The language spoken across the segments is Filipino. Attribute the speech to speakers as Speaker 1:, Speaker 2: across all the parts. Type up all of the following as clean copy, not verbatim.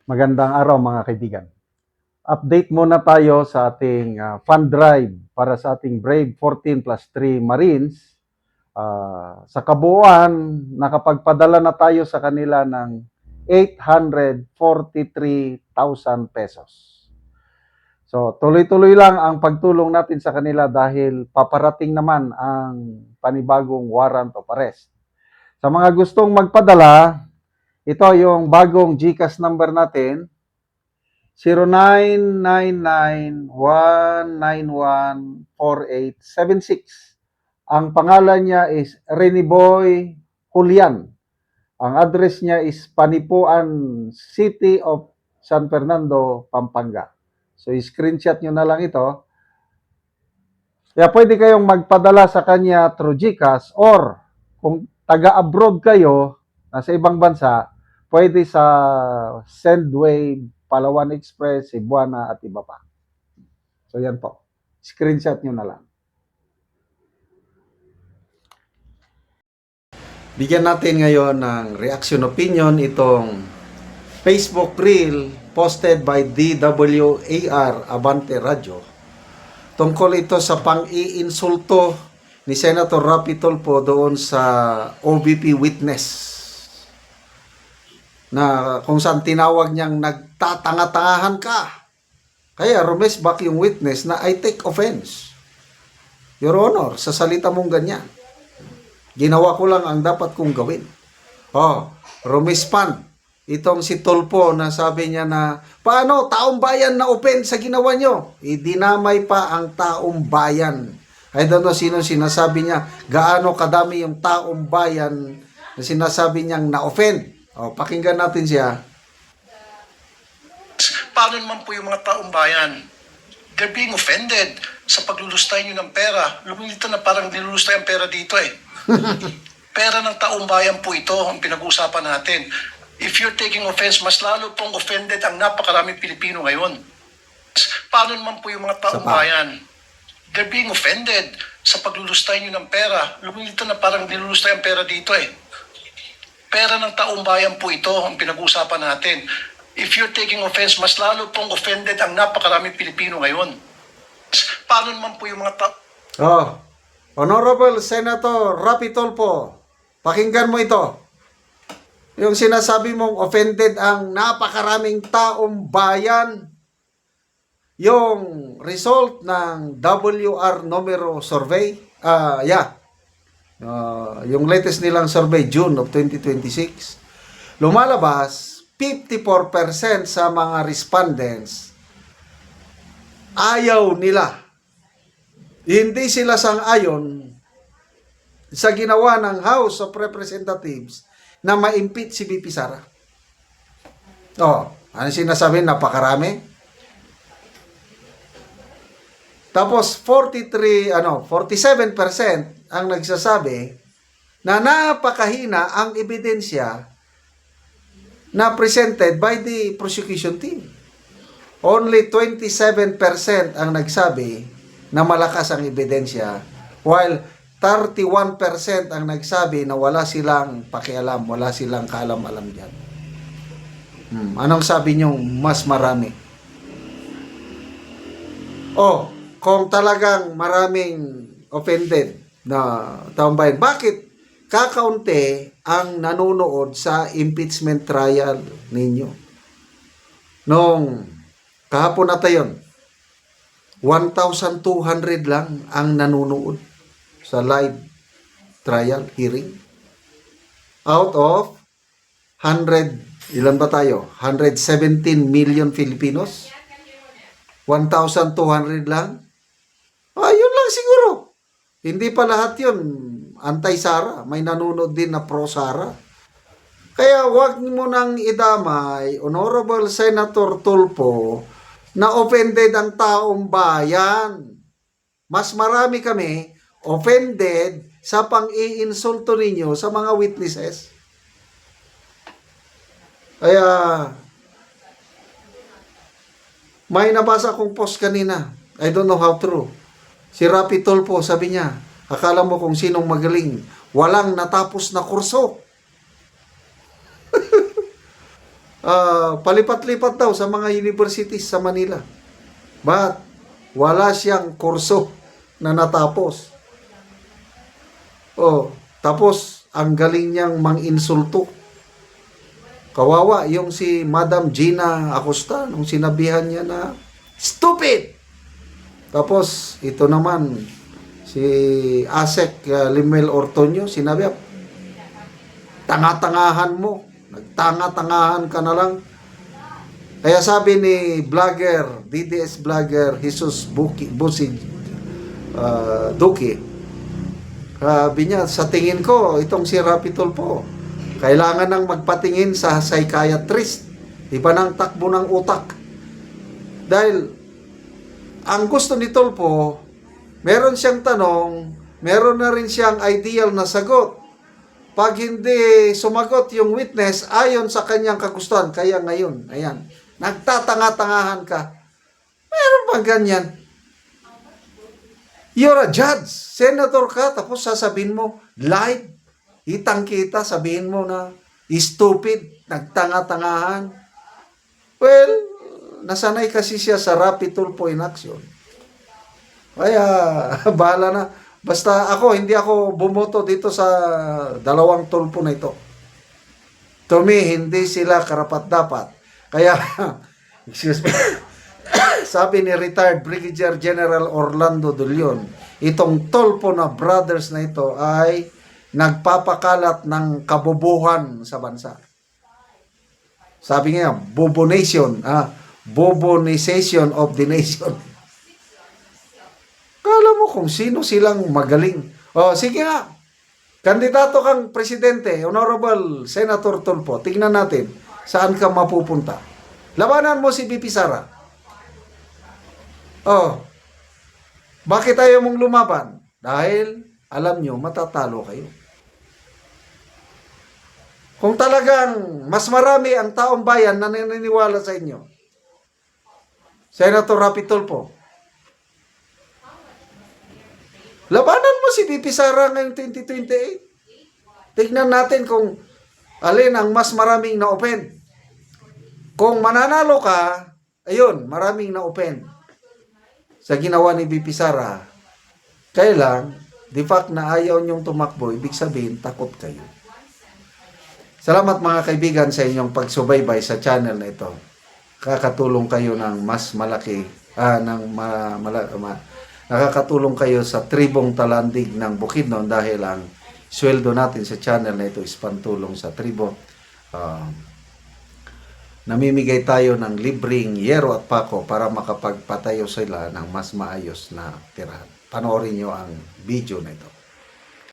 Speaker 1: Magandang araw mga kaibigan. Update muna tayo sa ating fund drive para sa ating Brave 14 plus 3 Marines. Sa kabuuan, nakapagpadala na tayo sa kanila ng 843,000 pesos. So, tuloy-tuloy lang ang pagtulong natin sa kanila dahil paparating naman ang panibagong warrant of arrest. Sa mga gustong magpadala, ito yung bagong GCash number natin, 0999-191-4876. Ang pangalan niya is Reniboy Julian. Ang address niya is Panipuan City of San Fernando, Pampanga. So, screenshot nyo na lang ito. Kaya pwede kayong magpadala sa kanya through GCash or kung taga-abroad kayo, nasa ibang bansa, pwede sa Sendwave, Palawan Express, Cebuana at iba pa. So yan po. Screenshot nyo na lang. Bigyan natin ngayon ng reaction opinion itong Facebook Reel posted by DWAR Abante Radio. Tungkol ito sa pang-iinsulto ni Senator Rapi Tulfo doon sa OVP witness na kung saan tinawag niyang nagtatanga-tangahan ka. Kaya rumesback yung witness na I take offense. Your Honor, sa salita mong ganyan. Ginawa ko lang ang dapat kong gawin. Rumespan. Itong si Tulfo na sabi niya na, paano taong bayan na open sa ginawa nyo? Dinamay pa ang taong bayan. I don't know sino sinasabi niya, gaano kadami yung taong bayan na sinasabi niyang na-offend. Pakinggan natin siya.
Speaker 2: Paano naman po yung mga taong bayan? They're being offended sa paglulustay nyo ng pera. Lumilito na parang nilulustay ang pera dito eh. Pera ng taong bayan po ito ang pinag-uusapan natin. If you're taking offense, mas lalo pong offended ang napakaraming Pilipino ngayon. Paano naman po yung mga taong bayan? They're being offended sa paglulustay nyo ng pera. Lumilito na parang nilulustay ang pera dito eh. Pera ng taong bayan po ito ang pinag-uusapan natin. If you're taking offense, mas lalo pong offended ang napakaraming Pilipino ngayon. Paano naman po yung mga
Speaker 1: Honorable Senator Rapi Tulfo, pakinggan mo ito. Yung sinasabi mong offended ang napakaraming taong bayan, yung result ng WR numero survey, yung latest nilang survey, June of 2026, lumalabas, 54% sa mga respondents, ayaw nila. Hindi sila sang-ayon sa ginawa ng House of Representatives na ma-impeach si VP Sara. Ano sinasabi? Napakarami. Tapos 47% ang nagsasabi na napakahina ang ebidensya na presented by the prosecution team. Only 27% ang nagsabi na malakas ang ebidensya, while 31% ang nagsabi na wala silang pakialam, wala silang kaalam-alam dyan. Anong sabi nyo mas marami? Kung talagang maraming offended na taong bayan, bakit kakaunti ang nanonood sa impeachment trial ninyo? Nung kahapon na tayo, 1,200 lang ang nanonood sa live trial hearing. Out of 117 million Filipinos. 1,200 lang. Yun lang siguro. Hindi pa lahat yun anti-Sara. May nanonood din na pro-Sara. Kaya wag mo nang idamay, Honorable Senator Tulfo, na offended ang taong bayan. Mas marami kami offended sa pang-iinsulto ninyo sa mga witnesses. Kaya may nabasa kong post kanina. I don't know how true. Si Rapi Tulfo, sabi niya, akala mo kung sinong magaling. Walang natapos na kurso. palipat-lipat daw sa mga universities sa Manila. But wala siyang kurso na natapos. Tapos ang galing niyang mang-insulto. Kawawa yung si Madam Gina Acosta nung sinabihan niya na stupid. Tapos ito naman si Asek Limel Ortonio sinabi, tanga-tangahan mo. Nagtanga-tangahan ka na lang. Kaya sabi ni vlogger, DDS vlogger Jesus Busig Duki, sabi niya, sa tingin ko, itong si Rapi Tulfo, kailangan nang magpatingin sa psychiatrist. Iba ng takbo ng utak. Dahil, ang gusto ni Tulfo, meron siyang tanong, meron na rin siyang ideal na sagot. Pag hindi sumagot yung witness ayon sa kanyang kagustuhan, kaya ngayon, ayan, nagtatanga-tangahan ka. Meron bang ganyan? You're a judge, senator ka, tapos sasabihin mo, live, itang kita, sabihin mo na, stupid, nagtanga-tangahan. Well, nasanay kasi siya sa Rapi Tulfo in action. Kaya, bahala na. Basta ako, hindi ako bumoto dito sa dalawang Tulfo na ito. To me, hindi sila karapat-dapat. Kaya, excuse me, sabi ni retired Brigadier General Orlando Dulion, itong Tulfo na brothers na ito ay nagpapakalat ng kabobohan sa bansa. Sabi niya, bobonization of the nation. Kala mo kung sino silang magaling. Sige nga. Kandidato kang presidente, Honorable Senator Tulfo. Tingnan natin saan ka mapupunta. Labanan mo si BP Sara. Bakit ayaw mong lumaban? Dahil alam nyo, matatalo kayo. Kung talagang mas marami ang taong bayan na naniniwala sa inyo, Senator Rapi Tulfo, labanan mo si BP Sara ngayong 2028. Tignan natin kung alin ang mas maraming na-open. Kung mananalo ka, ayun, maraming na-open sa ginawa ni BP Sara. Kaya lang, the fact na ayaw niyong tumakbo, ibig sabihin, takot kayo. Salamat mga kaibigan sa inyong pagsubaybay sa channel na ito. Kakatulong kayo ng mas malaki, nakakatulong kayo sa tribong talandig ng Bukidnon dahil ang sweldo natin sa channel na ito is pantulong sa tribo. Namimigay tayo ng libreng yero at pako para makapagpatayo sila ng mas maayos na tirahan. Panoorin nyo ang video na ito.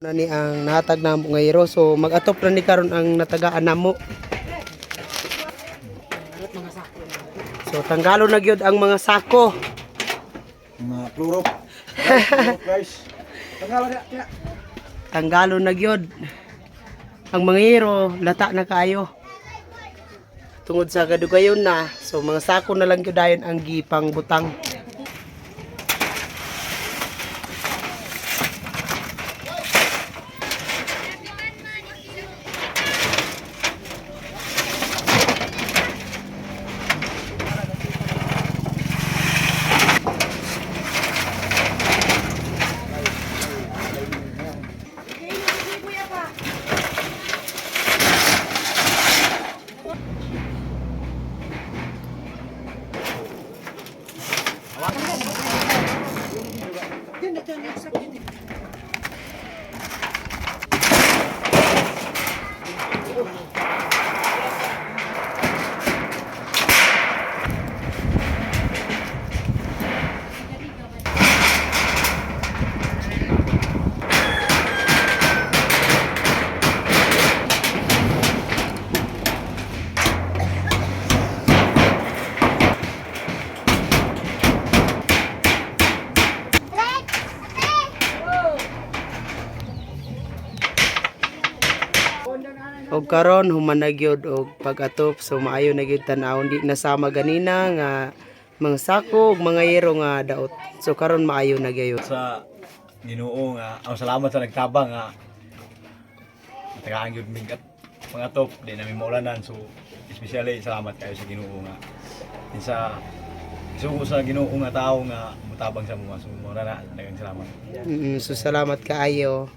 Speaker 3: Nani ang nahatag na mo ngayro, so mag-atop na ni karon ang natagaan namo. So tanggalo na gyud ang mga sako.
Speaker 1: Mga pluro. Guys.
Speaker 3: Tanggalo na gyud ang mga hero, lata na kayo. Tungod sa kadugayon na, so mga sako na lang gyud dayon ang gipang butang. Og karon human na gyud og pag-atop, so maayo na gyud tan-awon, di nasama ganina nga mga sako ug mga yero nga daot. So karon maayo na gyud.
Speaker 4: Sa Ginoo nga ang salamat sa nagtabang nga tagaan gyud mig at mga top di namin maulanan, so especially salamat kayo sa Ginoo nga. Sa sugo sa Ginoo nga tao nga mutabang sa mga. So mura na daghang salamat.
Speaker 3: So salamat kaayo.